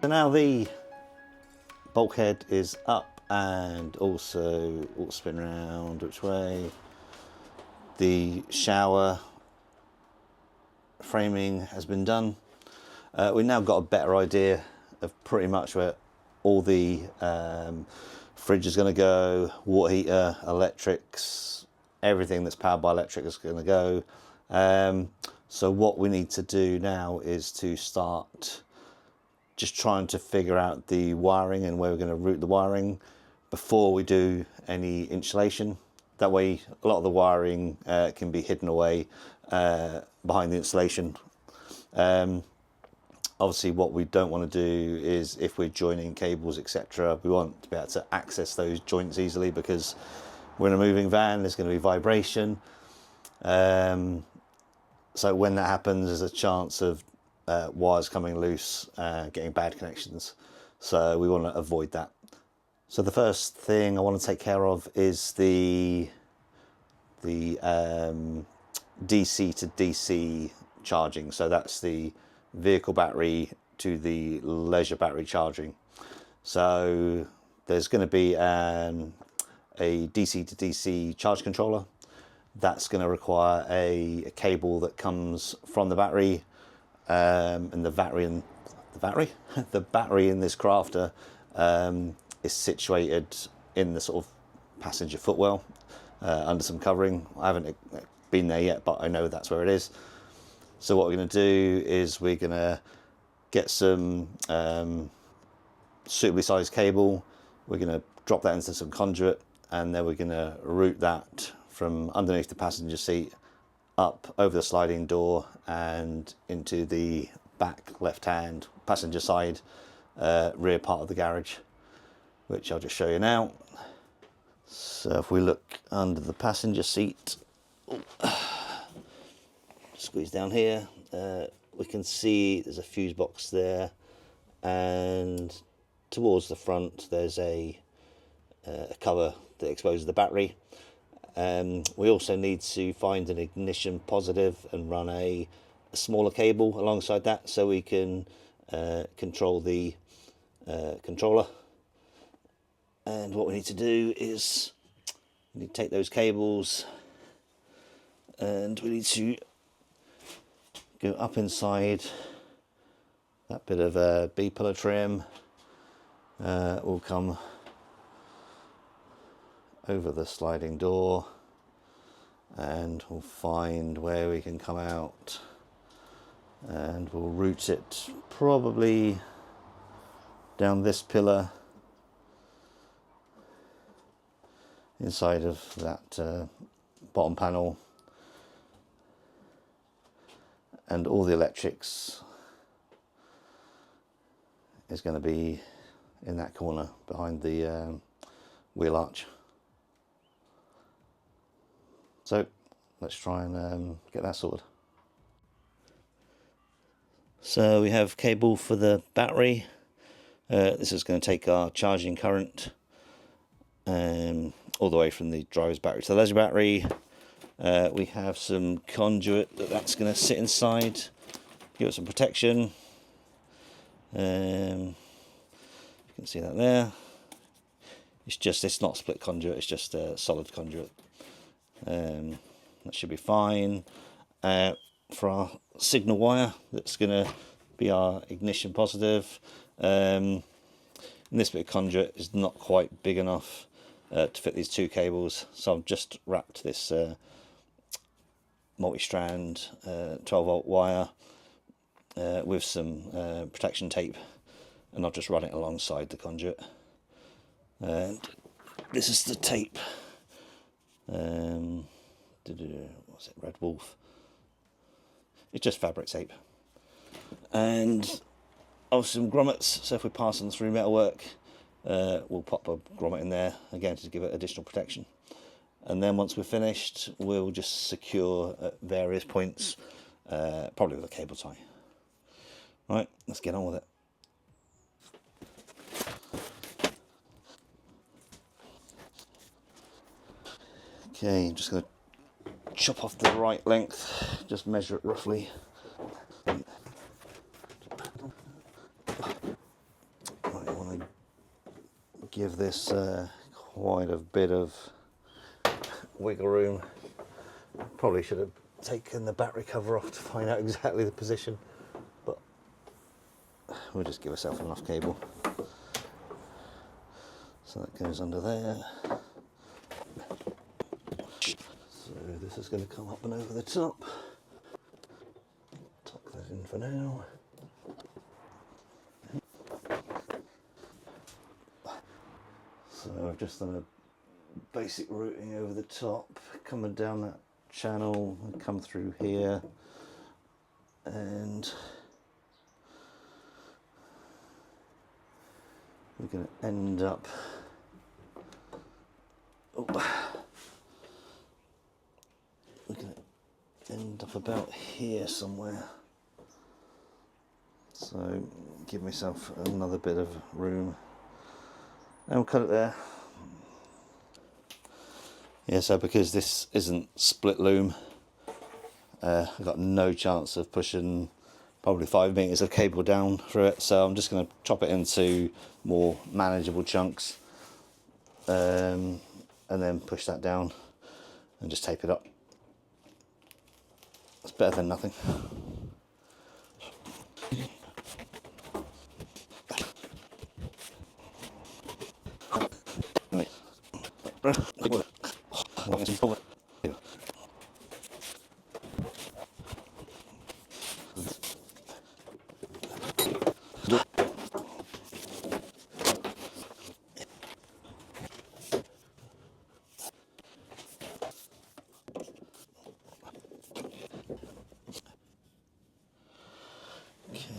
So now the bulkhead is up and also all spin around which way. The shower framing has been done. We've now got a better idea of pretty much where all the fridge is going to go, water heater, electrics, everything that's powered by electric is going to go. So what we need to do now is to start just trying to figure out the wiring and where we're going to route the wiring before we do any insulation. That way a lot of the wiring can be hidden away behind the insulation. Obviously what we don't want to do is, if we're joining cables etc, we want to be able to access those joints easily, because we're in a moving van, there's going to be vibration. So when that happens, there's a chance of wires coming loose, getting bad connections. So we want to avoid that. So the first thing I want to take care of is the DC to DC charging. So that's the vehicle battery to the leisure battery charging. So there's going to be a DC to DC charge controller. That's going to require a cable that comes from the battery, and the battery in this Crafter is situated in the sort of passenger footwell under some covering. I haven't been there yet, but I know that's where it is. So what we're going to do is we're going to get some suitably sized cable. We're going to drop that into some conduit, and then we're going to route that from underneath the passenger seat up over the sliding door and into the back left hand passenger side rear part of the garage, which I'll just show you now. So if we look under the passenger seat, squeeze down here, we can see there's a fuse box there, and towards the front there's a cover that exposes the battery. We also need to find an ignition positive and run a smaller cable alongside that, so we can control the controller. And what we need to do is we need to take those cables and we need to go up inside that bit of B-pillar trim. Will come over the sliding door, and we'll find where we can come out, and we'll route it probably down this pillar inside of that bottom panel, and all the electrics is going to be in that corner behind the wheel arch. So let's try and get that sorted. So we have cable for the battery. This is going to take our charging current all the way from the driver's battery to the leisure battery. We have some conduit that's going to sit inside, give it some protection. You can see that there. It's not split conduit, it's just a solid conduit. That should be fine. For our signal wire, that's going to be our ignition positive. And this bit of conduit is not quite big enough to fit these two cables, so I've just wrapped this multi-strand 12-volt wire with some protection tape, and I'll just run it alongside the conduit. And this is the tape. What's it? Red Wolf. It's just fabric tape. And also some grommets, so if we're passing through metalwork, we'll pop a grommet in there again to give it additional protection. And then once we're finished, we'll just secure at various points, probably with a cable tie. Right, let's get on with it. Okay, I'm just going to chop off the right length, just measure it roughly. give this quite a bit of wiggle room. Probably should have taken the battery cover off to find out exactly the position, but we'll just give ourselves enough cable. So that goes under there. So this is going to come up and over the top. Tuck that in for now. So I've just done a basic routing over the top, coming down that channel and come through here, and we're going to end up about here somewhere. So give myself another bit of room and we'll cut it there. Yeah, so because this isn't split loom, I've got no chance of pushing probably 5 meters of cable down through it, so I'm just going to chop it into more manageable chunks, and then push that down and just tape it up. It's better than nothing.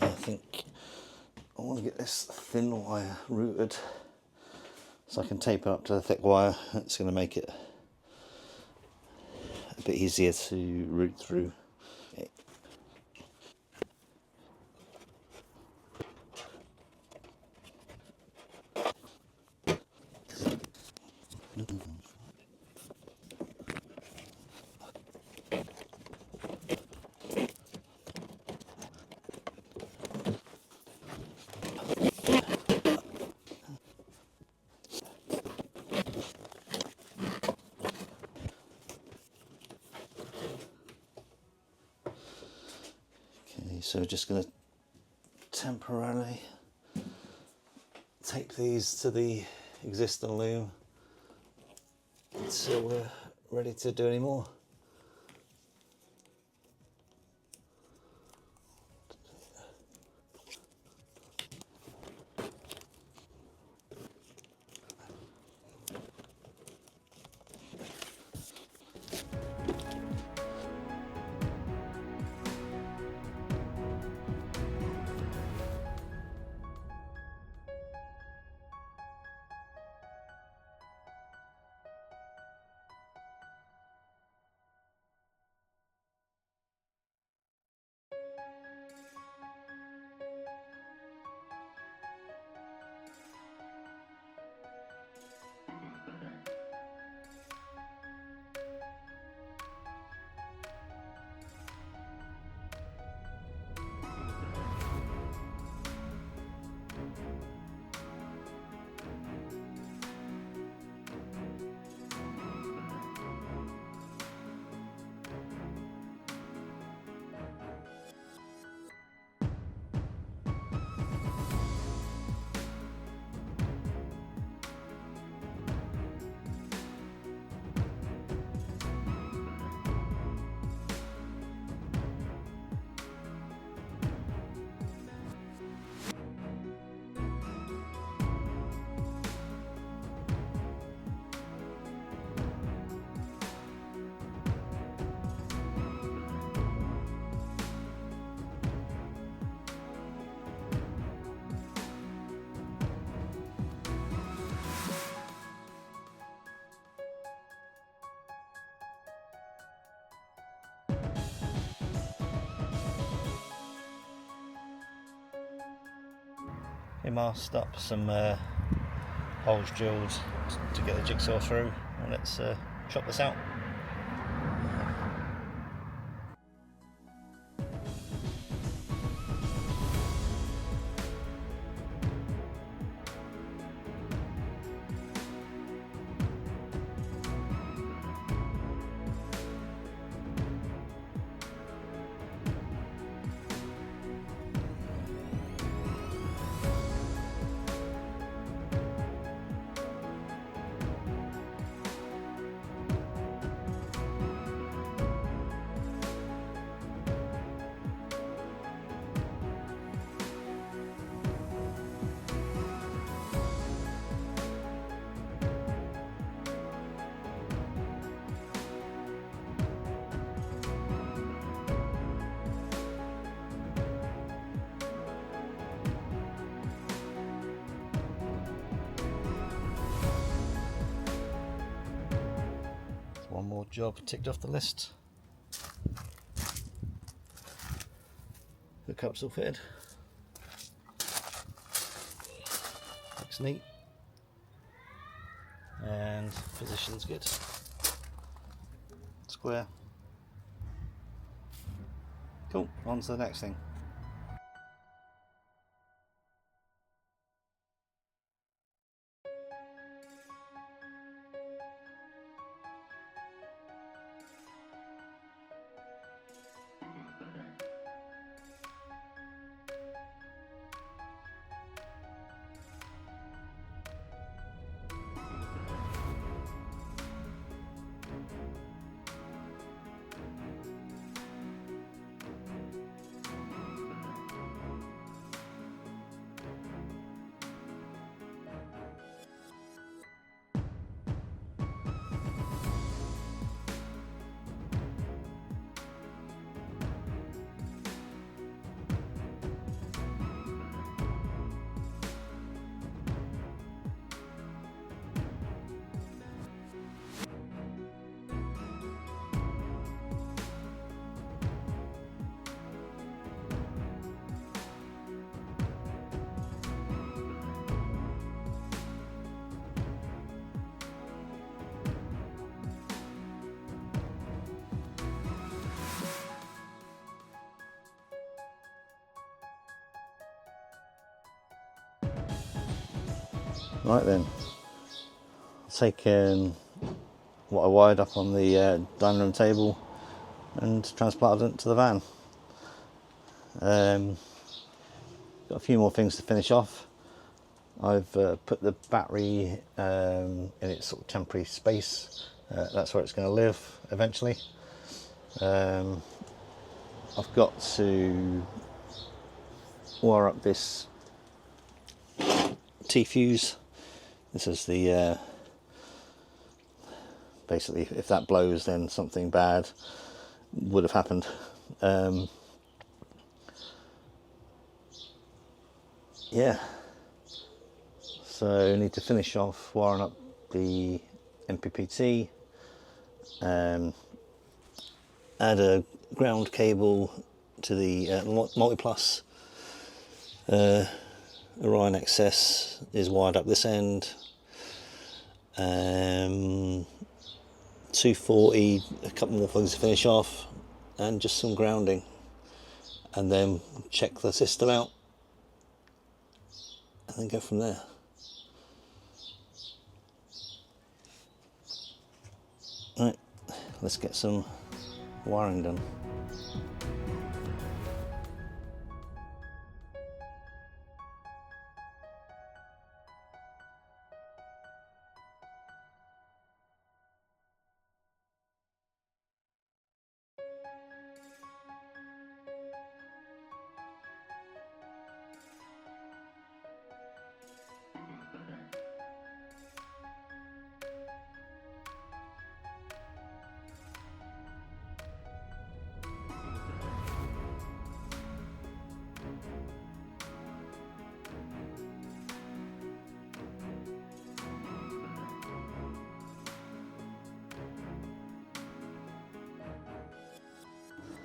I think I want to get this thin wire routed so I can tape it up to the thick wire. That's going to make it a bit easier to route through. So we're just going to temporarily tape these to the existing loom until we're ready to do any more. We masked up some holes drilled to get the jigsaw through, and let's chop this out. job ticked off the list. Hookup's all fitted. Looks neat. And position's good. Square. Cool, on to the next thing. Right then, taken what I wired up on the dining room table and transplanted it to the van. Got a few more things to finish off. I've put the battery in its sort of temporary space. That's where it's going to live eventually. I've got to wire up this T-fuse. This is the basically, if that blows, then something bad would have happened. Yeah, so I need to finish off wiring up the MPPT, add a ground cable to the Multiplus. Orion XS is wired up this end. 240, a couple more things to finish off, and just some grounding, and then check the system out and then go from there. Right, let's get some wiring done.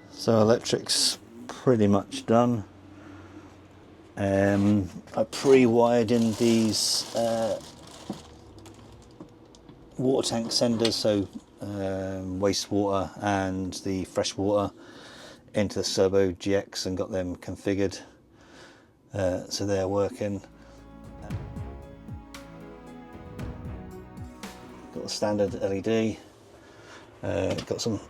So electric's pretty much done. I pre-wired in these water tank senders, so wastewater and the freshwater, into the Servo GX and got them configured, so they're working. Got the standard LED, got some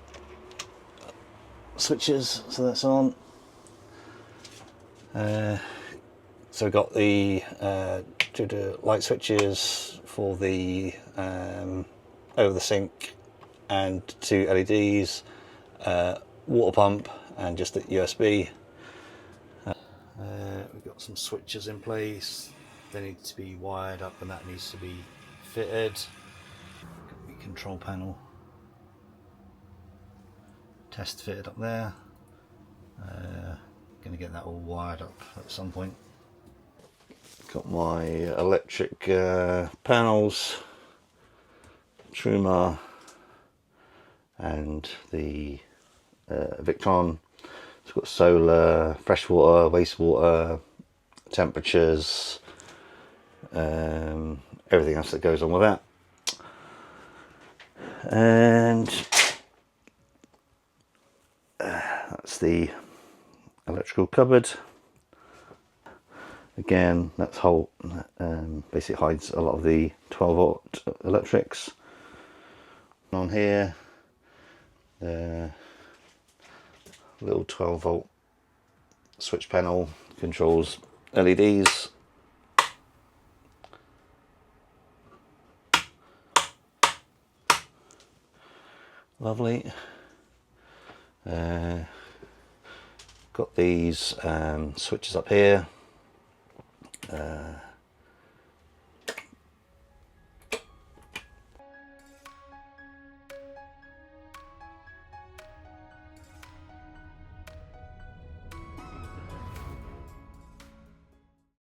switches, so that's on. So we've got the light switches for the over the sink and 2 LEDs, water pump and just the USB. We've got some switches in place. They need to be wired up and that needs to be fitted. Got the control panel test fitted up there. Going to get that all wired up at some point. Got my electric panels, trimmer, and the Victron. It's got solar, freshwater, wastewater, temperatures, everything else that goes on with that. And that's the electrical cupboard. Again, that's whole basically hides a lot of the 12-volt electrics. On here, the little 12-volt switch panel controls LEDs. Lovely. Got these switches up here.